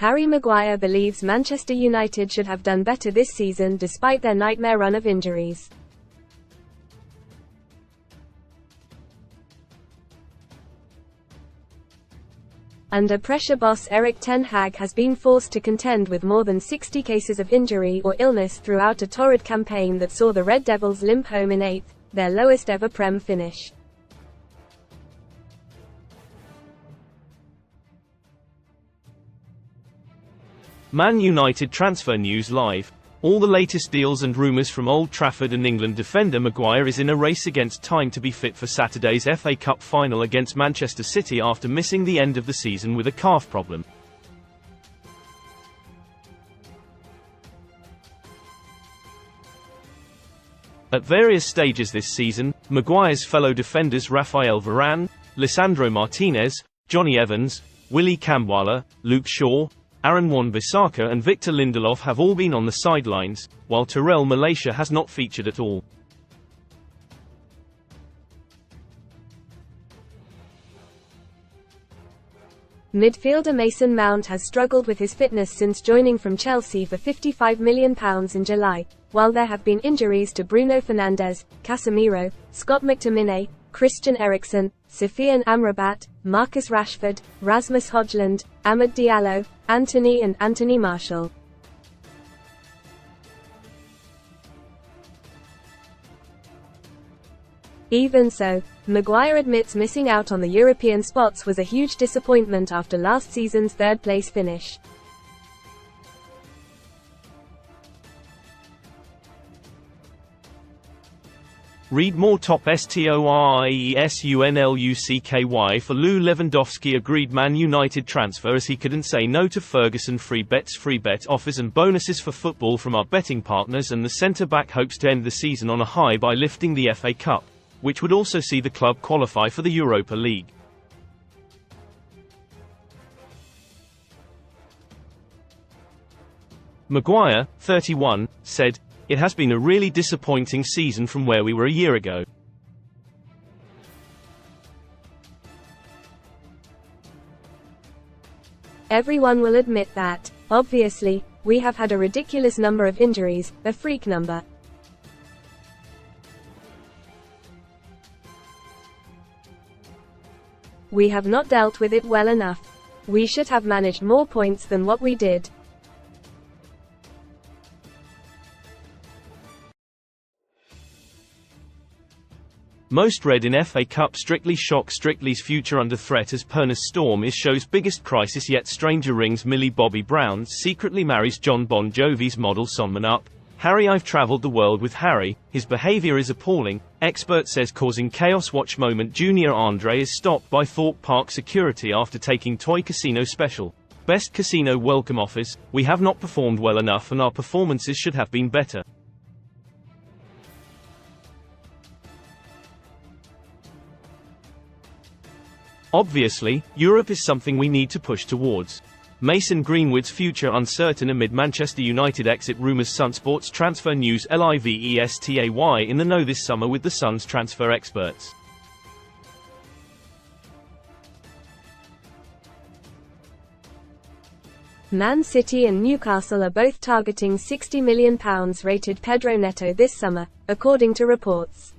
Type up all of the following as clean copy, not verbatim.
Harry Maguire believes Manchester United should have done better this season despite their nightmare run of injuries. Under pressure, boss Erik ten Hag has been forced to contend with more than 60 cases of injury or illness throughout a torrid campaign that saw the Red Devils limp home in 8th, their lowest ever Prem finish. Man United transfer news live. All the latest deals and rumours from Old Trafford, and England defender Maguire is in a race against time to be fit for Saturday's FA Cup final against Manchester City after missing the end of the season with a calf problem. At various stages this season, Maguire's fellow defenders Rafael Varane, Lisandro Martinez, Johnny Evans, Willy Kambwala, Luke Shaw, Aaron Wan-Bissaka and Victor Lindelof have all been on the sidelines, while Terrell Malaysia has not featured at all. Midfielder Mason Mount has struggled with his fitness since joining from Chelsea for £55 million in July, while there have been injuries to Bruno Fernandes, Casemiro, Scott McTominay, Christian Eriksen, Sufyan Amrabat, Marcus Rashford, Rasmus Højlund, Amad Diallo, Anthony and Anthony Martial. Even so, Maguire admits missing out on the European spots was a huge disappointment after last season's third-place finish. Read more. Top STORIESUNLUCKY for Lou Lewandowski agreed Man United transfer as he couldn't say no to Ferguson. Free bets, free bet offers and bonuses for football from our betting partners, and the centre-back hopes to end the season on a high by lifting the FA Cup, which would also see the club qualify for the Europa League. Maguire, 31, said, "It has been a really disappointing season from where we were a year ago. Everyone will admit that. Obviously, we have had a ridiculous number of injuries, a freak number. We have not dealt with it well enough. We should have managed more points than what we did. Most read in FA Cup Strictly shock Strictly's future under threat as Pernas Storm is show's biggest crisis yet. Stranger rings Millie Bobby Brown secretly marries John Bon Jovi's model Sonman up. Harry, I've travelled the world with Harry, his behaviour is appalling, expert says causing chaos. Watch moment Junior Andre is stopped by Thorpe Park security after taking toy casino special. Best casino welcome offers, we have not performed well enough and our performances should have been better. Obviously, Europe is something we need to push towards. Mason Greenwood's future uncertain amid Manchester United exit rumours. Sunsports transfer news. Livestay in the know this summer with the Suns transfer experts. Man City and Newcastle are both targeting £60 million rated Pedro Neto this summer, according to reports.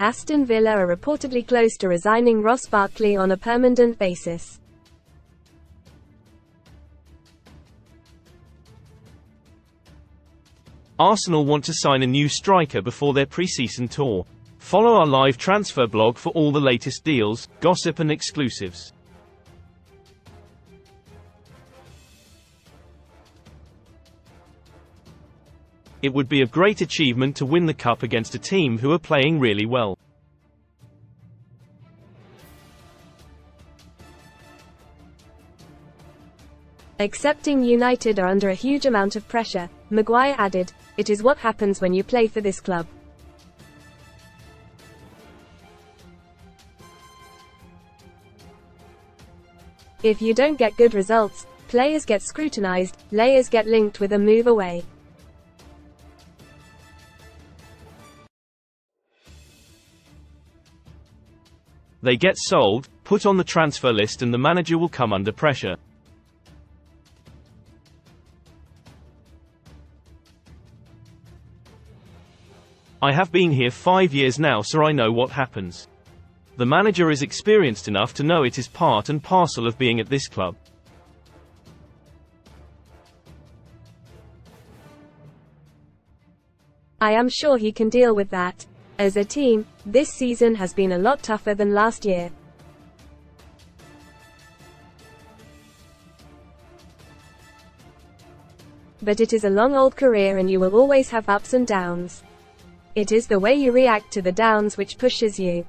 Aston Villa are reportedly close to resigning Ross Barkley on a permanent basis. Arsenal want to sign a new striker before their pre-season tour. Follow our live transfer blog for all the latest deals, gossip and exclusives. It would be a great achievement to win the cup against a team who are playing really well. Accepting United are under a huge amount of pressure, Maguire added, "It is what happens when you play for this club. If you don't get good results, players get scrutinized, layers get linked with a move away. They get sold, put on the transfer list, and the manager will come under pressure. I have been here 5 years now, so I know what happens. The manager is experienced enough to know it is part and parcel of being at this club. I am sure he can deal with that. As a team, this season has been a lot tougher than last year. But it is a long old career and you will always have ups and downs. It is the way you react to the downs which pushes you.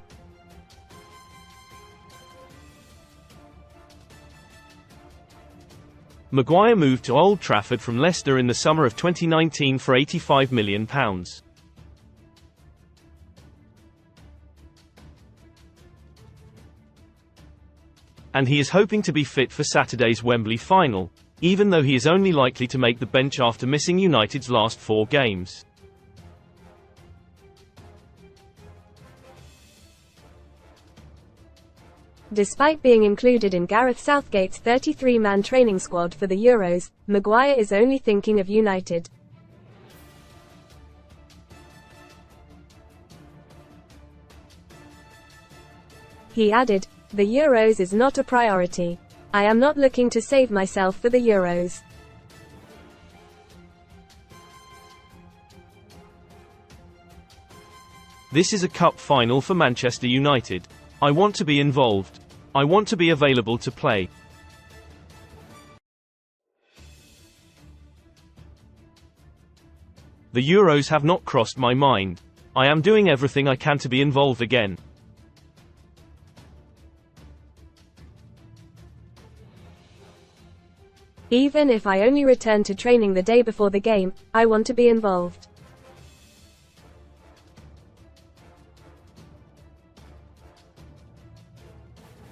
Maguire moved to Old Trafford from Leicester in the summer of 2019 for £85 million. And he is hoping to be fit for Saturday's Wembley final, even though he is only likely to make the bench after missing United's last 4 games. Despite being included in Gareth Southgate's 33-man training squad for the Euros, Maguire is only thinking of United. He added, "The Euros is not a priority. I am not looking to save myself for the Euros. This is a cup final for Manchester United. I want to be involved. I want to be available to play. The Euros have not crossed my mind. I am doing everything I can to be involved again. Even if I only return to training the day before the game, I want to be involved."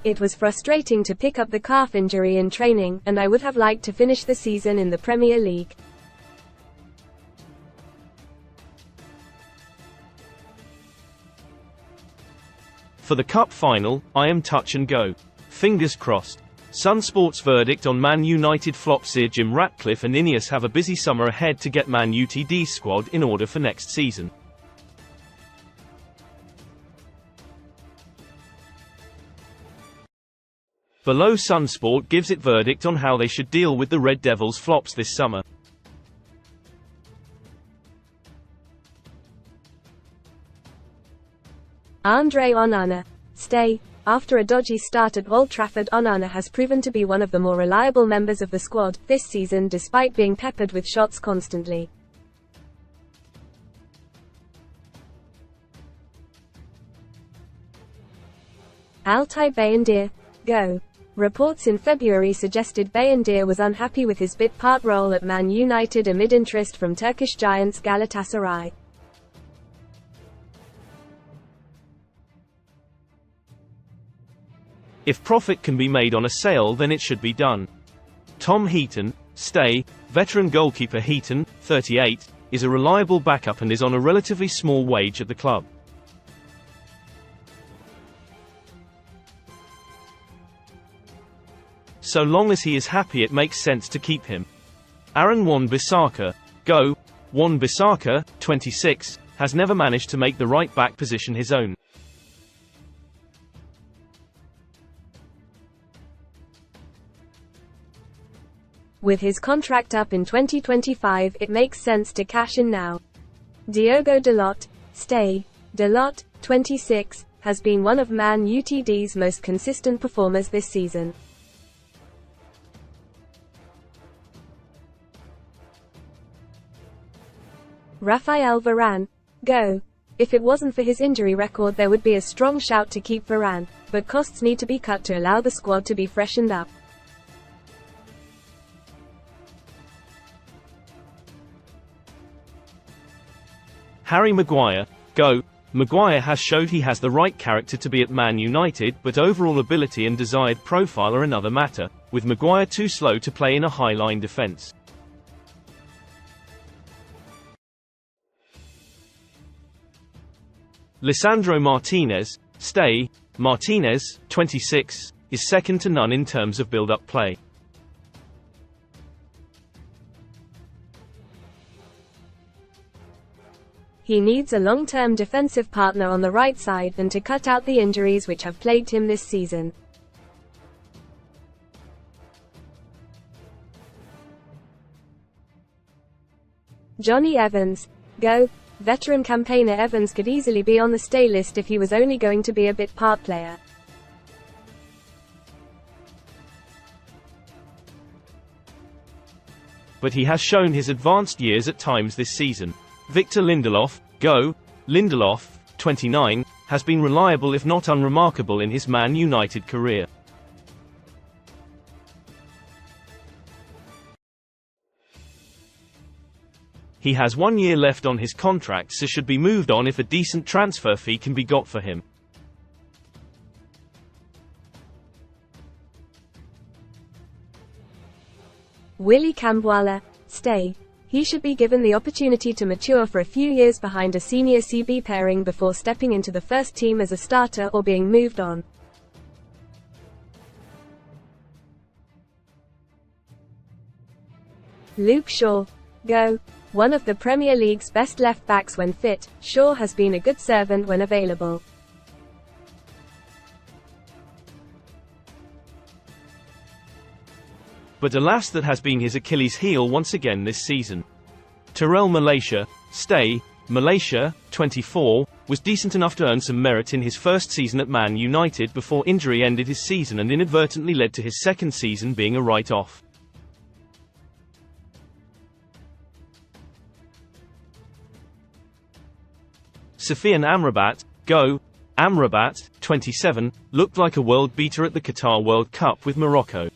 It was frustrating to pick up the calf injury in training, and I would have liked to finish the season in the Premier League. For the cup final, I am touch and go. Fingers crossed. Sun Sport's verdict on Man United flop Sir Jim Ratcliffe and Ineos have a busy summer ahead to get Man UTD's squad in order for next season. Below, Sunsport gives it verdict on how they should deal with the Red Devils' flops this summer. Andre Onana. Stay. After a dodgy start at Old Trafford, Onana has proven to be one of the more reliable members of the squad this season, despite being peppered with shots constantly. Altay Bayındır. Go. Reports in February suggested Bayındır was unhappy with his bit-part role at Man United amid interest from Turkish giants Galatasaray. If profit can be made on a sale, then it should be done. Tom Heaton, stay. Veteran goalkeeper Heaton, 38, is a reliable backup and is on a relatively small wage at the club. So long as he is happy, it makes sense to keep him. Aaron Wan-Bissaka. Go. Wan-Bissaka, 26, has never managed to make the right-back position his own. With his contract up in 2025, it makes sense to cash in now. Diogo Dalot. Stay. Dalot, 26, has been one of Man UTD's most consistent performers this season. Raphael Varane. Go. If it wasn't for his injury record, there would be a strong shout to keep Varane, but costs need to be cut to allow the squad to be freshened up. Harry Maguire. Go. Maguire has showed he has the right character to be at Man United, but overall ability and desired profile are another matter, with Maguire too slow to play in a high-line defence. Lisandro Martinez. stay. Martinez, 26, is second to none in terms of build-up play. He needs a long-term defensive partner on the right side and to cut out the injuries which have plagued him this season. Johnny Evans. Go. Veteran campaigner Evans could easily be on the stay list if he was only going to be a bit part player. But he has shown his advanced years at times this season. Victor Lindelof. Go. Lindelof, 29, has been reliable if not unremarkable in his Man United career. He has 1 year left on his contract, so should be moved on if a decent transfer fee can be got for him. Willy Kambwala. Stay. He should be given the opportunity to mature for a few years behind a senior CB pairing before stepping into the first team as a starter or being moved on. Luke Shaw. Go. One of the Premier League's best left-backs when fit, Shaw has been a good servant when available. But alas, that has been his Achilles heel once again this season. Terrell Malaysia. Stay. Malaysia, 24, was decent enough to earn some merit in his first season at Man United before injury ended his season and inadvertently led to his second season being a write-off. Sofian Amrabat. Go. Amrabat, 27, looked like a world beater at the Qatar World Cup with Morocco.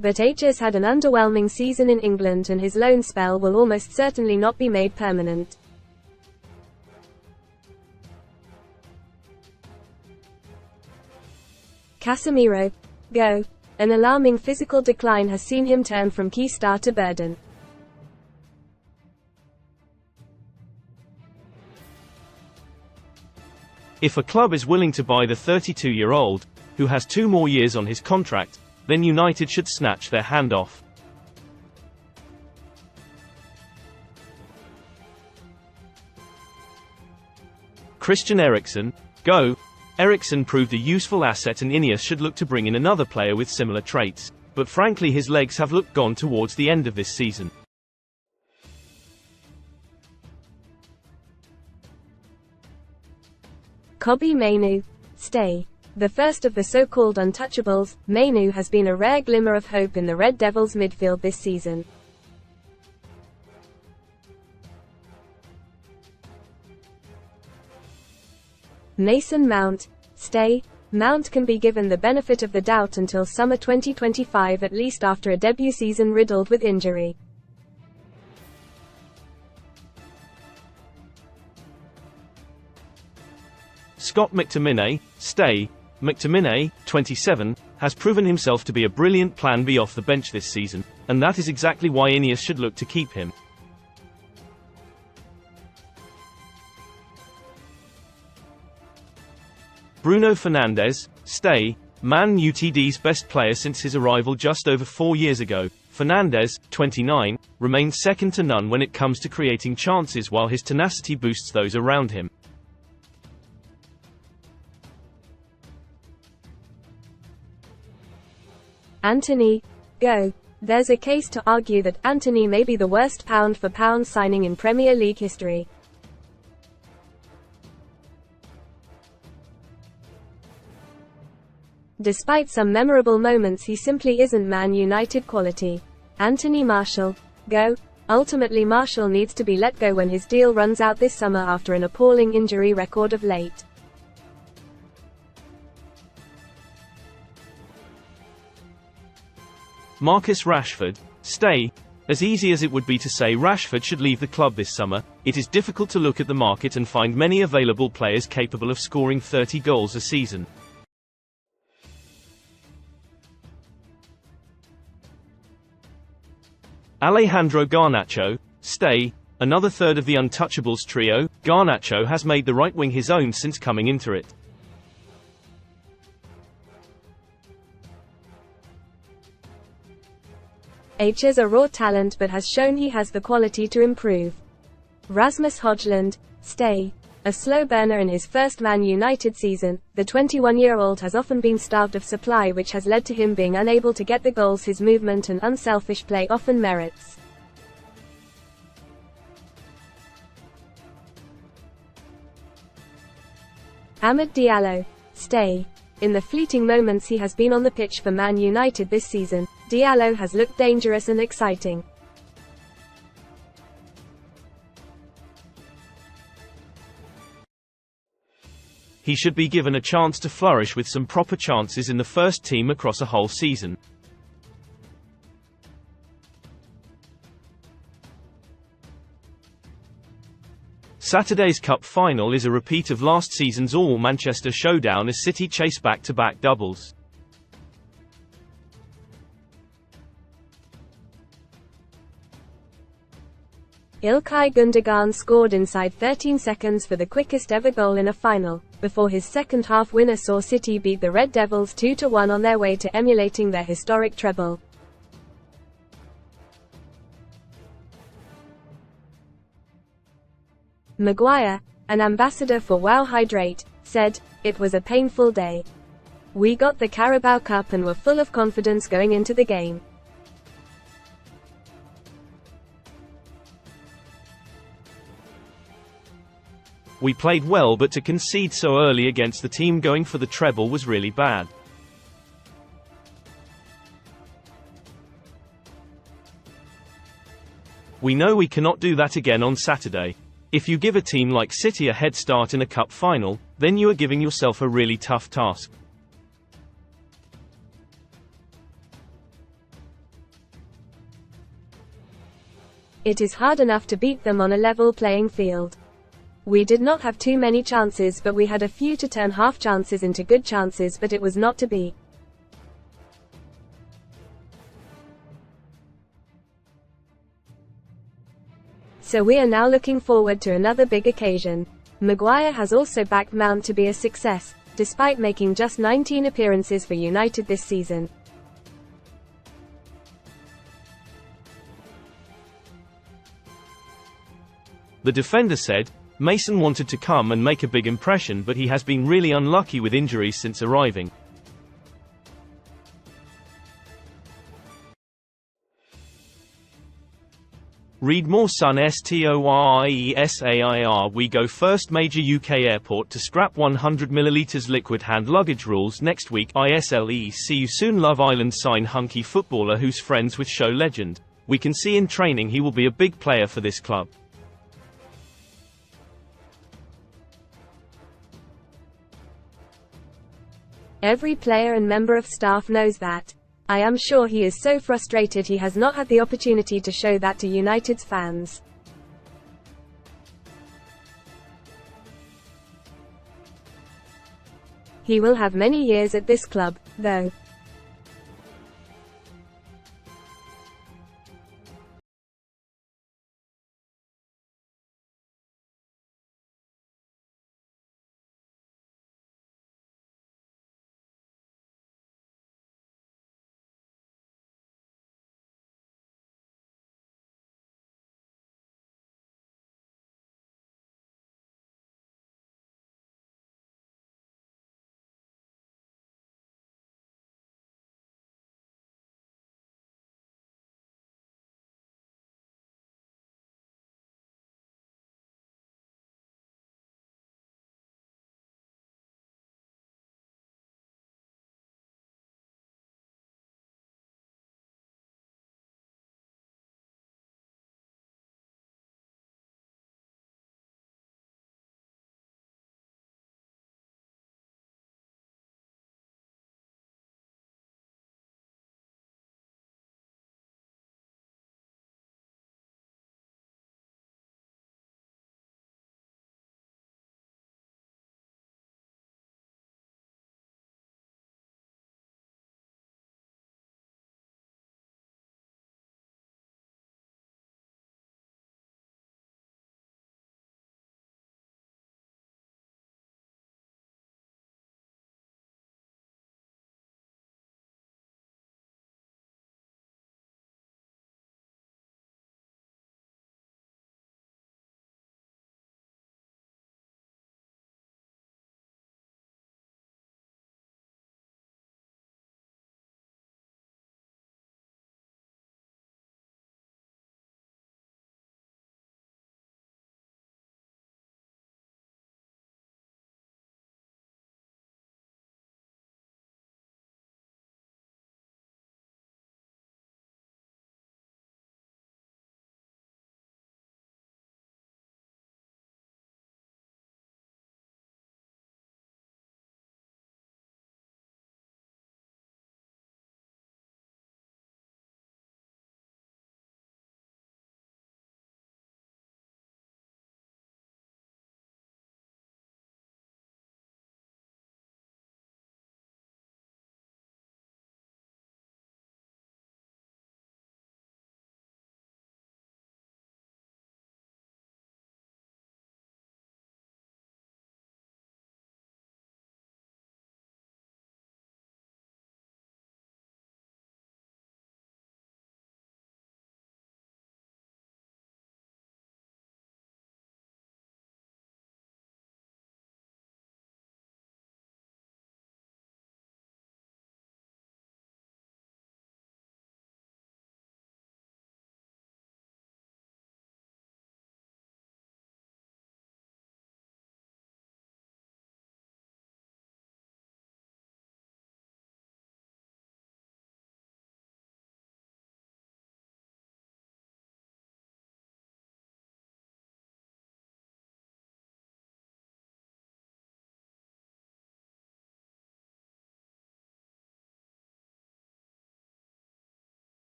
But HS had an underwhelming season in England and his loan spell will almost certainly not be made permanent. Casemiro. Go. An alarming physical decline has seen him turn from key star to burden. If a club is willing to buy the 32-year-old, who has 2 more years on his contract, then United should snatch their hand off. Christian Eriksen. Go. Eriksen proved a useful asset and Ineos should look to bring in another player with similar traits, but frankly his legs have looked gone towards the end of this season. Kobbie Mainoo. Stay. The first of the so-called untouchables, Mainoo has been a rare glimmer of hope in the Red Devils midfield this season. Mason Mount. Stay. Mount can be given the benefit of the doubt until summer 2025 at least after a debut season riddled with injury. Scott McTominay. Stay. McTominay, 27, has proven himself to be a brilliant plan B off the bench this season, and that is exactly why Ineos should look to keep him. Bruno Fernandes. Stay. Man Utd's best player since his arrival just over 4 years ago, Fernandes, 29, remains second to none when it comes to creating chances while his tenacity boosts those around him. Antony. Go. There's a case to argue that Antony may be the worst pound-for-pound signing in Premier League history. Despite some memorable moments, he simply isn't Man United quality. Anthony Martial. Go. Ultimately Martial needs to be let go when his deal runs out this summer after an appalling injury record of late. Marcus Rashford. Stay. As easy as it would be to say Rashford should leave the club this summer, it is difficult to look at the market and find many available players capable of scoring 30 goals a season. Alejandro Garnacho. stay. Another third of the Untouchables trio, Garnacho has made the right wing his own since coming into it. H is a raw talent but has shown he has the quality to improve. Rasmus Højlund, stay. A slow burner in his first Man United season, the 21-year-old has often been starved of supply, which has led to him being unable to get the goals his movement and unselfish play often merits. Amad Diallo, stay. In the fleeting moments he has been on the pitch for Man United this season, Diallo has looked dangerous and exciting. He should be given a chance to flourish with some proper chances in the first team across a whole season. Saturday's Cup final is a repeat of last season's all-Manchester showdown as City chase back-to-back doubles. İlkay Gundogan scored inside 13 seconds for the quickest ever goal in a final, before his second-half winner saw City beat the Red Devils 2-1 on their way to emulating their historic treble. Maguire, an ambassador for Wow Hydrate, said, "It was a painful day. We got the Carabao Cup and were full of confidence going into the game. We played well, but to concede so early against the team going for the treble was really bad. We know we cannot do that again on Saturday. If you give a team like City a head start in a cup final, then you are giving yourself a really tough task." It is hard enough to beat them on a level playing field. We did not have too many chances, but we had a few to turn half chances into good chances, but it was not to be. So we are now looking forward to another big occasion. Maguire has also backed Mount to be a success, despite making just 19 appearances for United this season. The defender said, "Mason wanted to come and make a big impression, but he has been really unlucky with injuries since arriving. Read more. Sun STORIESAIR. We go first major UK airport to scrap 100 ml liquid hand luggage rules next week. ISLE. See you soon. Love Island. Sign hunky footballer who's friends with show legend. We can see in training he will be a big player for this club." Every player and member of staff knows that. I am sure he is so frustrated he has not had the opportunity to show that to United's fans. He will have many years at this club, though.